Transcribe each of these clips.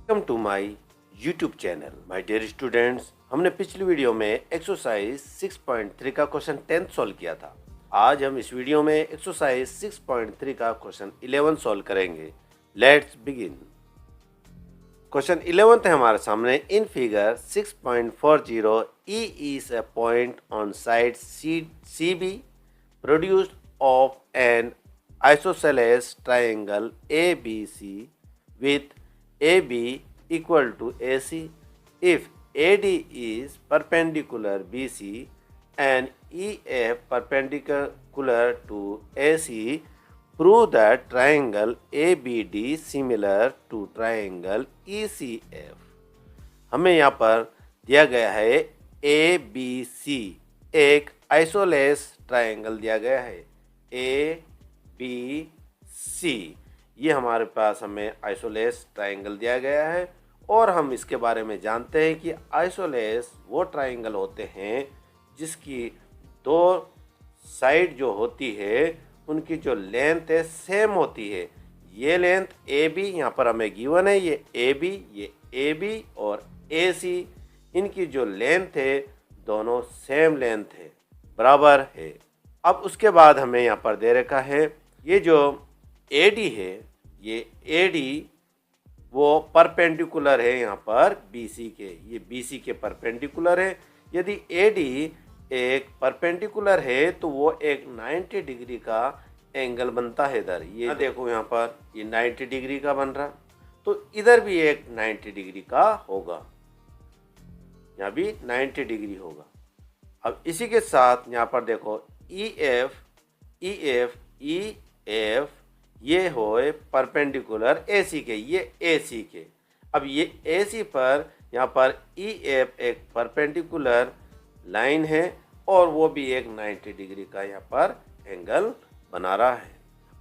Welcome to my YouTube channel my dear students. हमने पिछली video में एक्सरसाइज 6.3 का क्वेश्चन 10 सॉल्व किया था। आज हम इस वीडियो में एक्सरसाइज 6.3 का क्वेश्चन 11 सॉल्व करेंगे। Let's begin. क्वेश्चन 11 है हमारे सामने। In figure 6.40 E is a point on side CB produced of an isosceles triangle ABC with AB equal to AC. If AD is perpendicular BC and EF perpendicular to AC, prove that triangle ABD similar to triangle ECF. हमें यहाँ पर दिया गया है ABC, एक isosceles triangle दिया गया है ABC। ये हमारे पास हमें आइसोलेस ट्राइंगल दिया गया है और हम इसके बारे में जानते हैं कि आइसोलेस वो ट्राइंगल होते हैं जिसकी दो साइड जो होती है उनकी जो लेंथ है सेम होती है। ये लेंथ AB यहाँ पर हमें गिवन है, ये AB और AC, इनकी जो लेंथ है दोनों सेम लेंथ है, बराबर है। अब उसके बाद हमें यहाँ पर दे रखा है ये जो AD है, ये AD वो परपेंडिकुलर है यहाँ पर BC के, ये BC के परपेंडिकुलर है। यदि AD एक परपेंडिकुलर है तो वो एक 90 डिग्री का एंगल बनता है। इधर ये देखो यहाँ पर ये 90 डिग्री का बन रहा, तो इधर भी एक 90 डिग्री का होगा, यहाँ भी 90 डिग्री होगा। अब इसी के साथ यहाँ पर देखो EF ये होए परपेंडिकुलर AC के, ये AC के। अब ये AC पर यहाँ पर EF एक परपेंडिकुलर लाइन है और वो भी एक 90 डिग्री का यहाँ पर एंगल बना रहा है।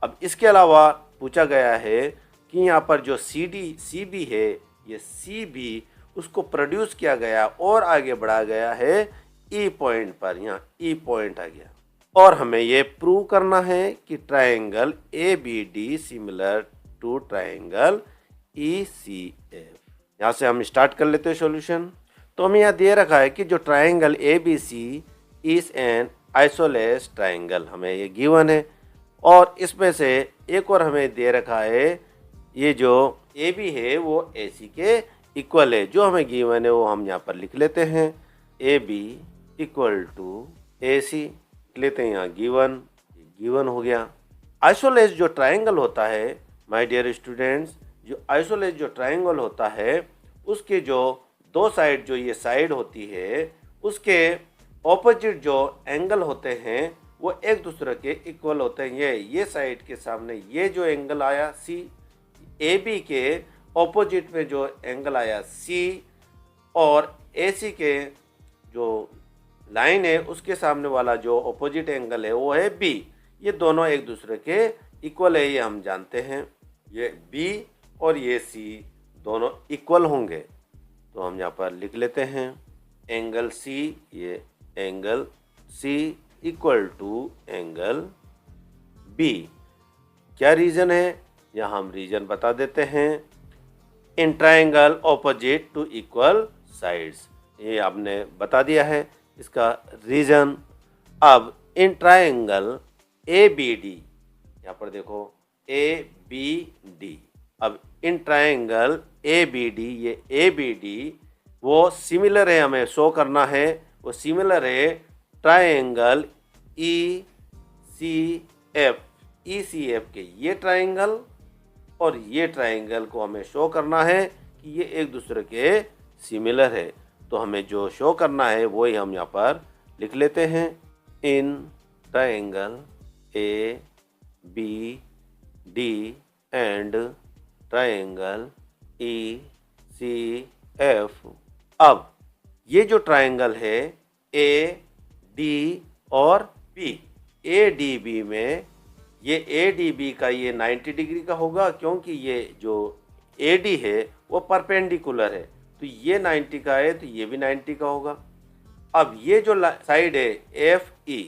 अब इसके अलावा पूछा गया है कि यहाँ पर जो CB है, ये CB उसको प्रोड्यूस किया गया और आगे बढ़ा गया है E पॉइंट पर, यहाँ E पॉइंट आ गया। और हमें ये प्रूव करना है कि triangle ABD similar to triangle ECF। यहाँ से हम स्टार्ट कर लेते हैं सॉल्यूशन। तो हमें यहाँ दे रखा है कि जो triangle ABC is an isosceles triangle, हमें ये गिवन है। और इसमें से एक और हमें दे रखा है ये जो AB है वो AC के इक्वल है, जो हमें गिवन है वो हम यहाँ पर लिख लेते हैं AB इक्वल टू AC लिख लेते हैं, यहाँ गिवन हो गया। आइसोलेस जो ट्राइंगल होता है माय डियर स्टूडेंट्स, जो आइसोलेस जो ट्राइंगल होता है उसके जो दो साइड, जो ये साइड होती है उसके ऑपोजिट जो एंगल होते हैं वो एक दूसरे के इक्वल होते हैं। ये साइड के सामने ये जो एंगल आया C, AB के ऑपोजिट में जो एंगल आया C, और AC के जो लाइन है उसके सामने वाला जो ऑपोजिट एंगल है वो है B। ये दोनों एक दूसरे के इक्वल है, ये हम जानते हैं। ये B और ये C दोनों इक्वल होंगे, तो हम यहाँ पर लिख लेते हैं एंगल C, ये angle C equal to angle B। क्या रीजन है, यहाँ हम रीजन बता देते हैं। In triangle opposite to equal sides, ये आपने बता दिया है इसका रीजन। अब इन ट्राइंगल ABD, यहाँ पर देखो ABD, अब इन ट्राइंगल ABD, ये ABD वो सिमिलर है, हमें शो करना है वो सिमिलर है ट्राइंगल ECF के। ये ट्राइंगल और ये ट्राइंगल को हमें शो करना है कि ये एक दूसरे के सिमिलर है, तो हमें जो शो करना है वही हम यहाँ पर लिख लेते हैं। In triangle ABD and triangle ECF। अब ये जो ट्राइंगल है AD और B, ADB में ये ADB का ये 90 डिग्री का होगा, क्योंकि ये जो AD है वो परपेंडिकुलर है, तो ये 90 का है तो ये भी 90 का होगा। अब ये जो साइड है FE,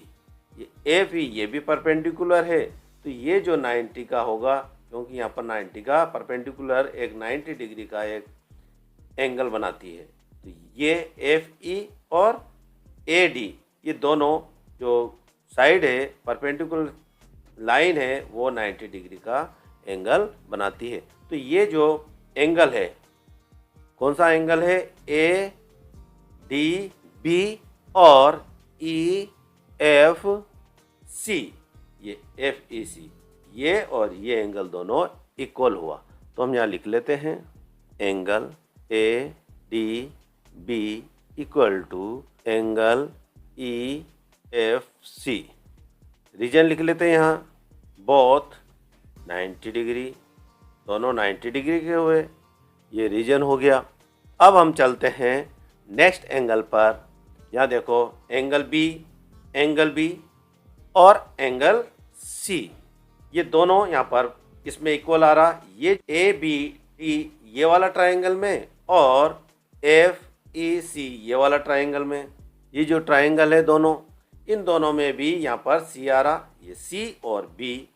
ये FE ये भी परपेंडिकुलर है, तो ये जो 90 का होगा, क्योंकि यहाँ पर 90 का परपेंडिकुलर एक 90 डिग्री का एक एंगल बनाती है। तो ये एफ ई और ए डी, ये दोनों जो साइड है परपेंडिकुलर लाइन है वो 90 डिग्री का एंगल बनाती है। तो ये जो एंगल है, कौन सा एंगल है? ए डी बी और ई एफ सी, ये एफ ई सी, ये और ये एंगल दोनों इक्वल हुआ। तो हम यहाँ लिख लेते हैं angle A D B equal to angle E F C. Reason लिख लेते हैं यहाँ, बोथ 90 डिग्री, दोनों 90 डिग्री के हुए, ये रीजन हो गया। अब हम चलते हैं नेक्स्ट एंगल पर। यहाँ देखो एंगल बी और एंगल सी, ये दोनों यहाँ पर इसमें इक्वल आ रहा। ये ए बी डी ये वाला ट्रायंगल में और एफ ई सी ये वाला ट्रायंगल में, ये जो ट्रायंगल है दोनों, इन दोनों में भी यहाँ पर सी आ रहा। ये सी और बी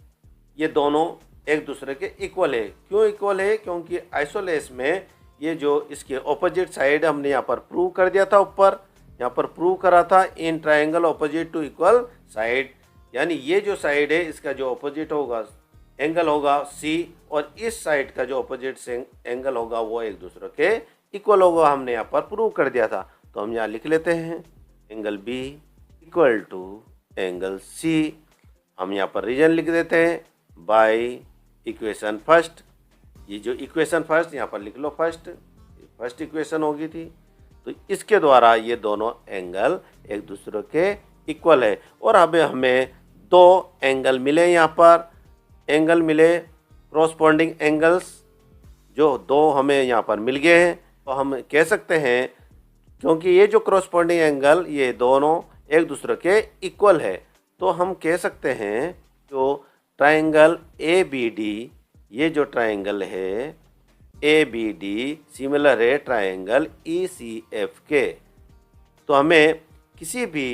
ये दोनों एक दूसरे के इक्वल है। क्यों इक्वल है? क्योंकि आइसोलेस में ये जो इसके ऑपोजिट साइड हमने यहाँ पर प्रूव कर दिया था, ऊपर यहाँ पर प्रूव करा था in triangle opposite to equal side, यानी ये जो साइड है इसका जो ऑपोजिट होगा एंगल होगा सी, और इस साइड का जो ऑपोजिट एंगल होगा वो एक दूसरे के इक्वल होगा। हमने यहाँ पर प्रूव कर दिया था। तो हम यहाँ लिख लेते हैं angle B equal to angle C. हम यहाँ पर रीजन लिख देते हैं बाय इक्वेशन फर्स्ट। ये जो इक्वेशन फर्स्ट यहाँ पर लिख लो, फर्स्ट इक्वेशन होगी थी। तो इसके द्वारा ये दोनों एंगल एक दूसरे के इक्वल है। और अब हमें दो एंगल मिले, यहाँ पर एंगल मिले कॉरस्पॉन्डिंग एंगल्स, जो दो हमें यहाँ पर मिल गए हैं। तो हम कह सकते हैं क्योंकि ये जो कॉरस्पॉन्डिंग एंगल ये दोनों एक दूसरे के इक्वल है, तो हम कह सकते हैं जो ट्रायंगल ए बी डी, ये जो ट्रायंगल है ए बी डी सिमिलर है ट्रायंगल ई सी एफ के। तो हमें किसी भी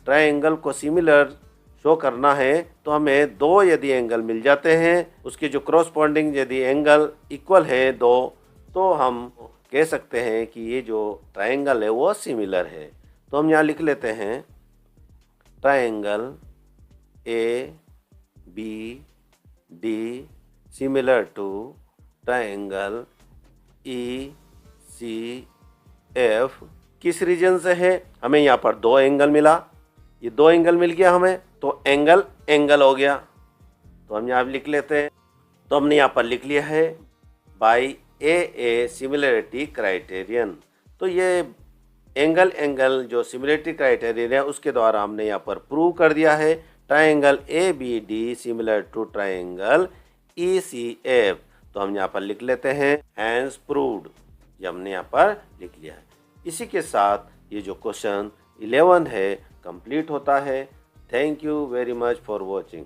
ट्रायंगल को सिमिलर शो करना है तो हमें दो यदि एंगल मिल जाते हैं, उसके जो कॉरस्पॉन्डिंग यदि एंगल इक्वल है दो, तो हम कह सकते हैं कि ये जो ट्रायंगल है वो सिमिलर है। तो हम यहाँ लिख लेते हैं triangle A B D similar to triangle E C F. किस रीजन से है? हमें यहाँ पर दो एंगल मिला, ये दो एंगल मिल गया हमें, तो एंगल हो गया। तो हम यहाँ लिख लेते हैं। तो हमने यहाँ पर लिख लिया है बाय ए सिमिलरिटी क्राइटेरियन। तो ये एंगल जो सिमिलरिटी क्राइटेरियन है उसके द्वारा हमने यहाँ पर प्रूव कर दिया है triangle A B D similar to triangle E C F. तो हम यहाँ पर लिख लेते हैं हैंस प्रूव्ड, ये हमने यहाँ पर लिख लिया है। इसी के साथ ये जो क्वेश्चन 11 है कंप्लीट होता है। Thank you very much for watching.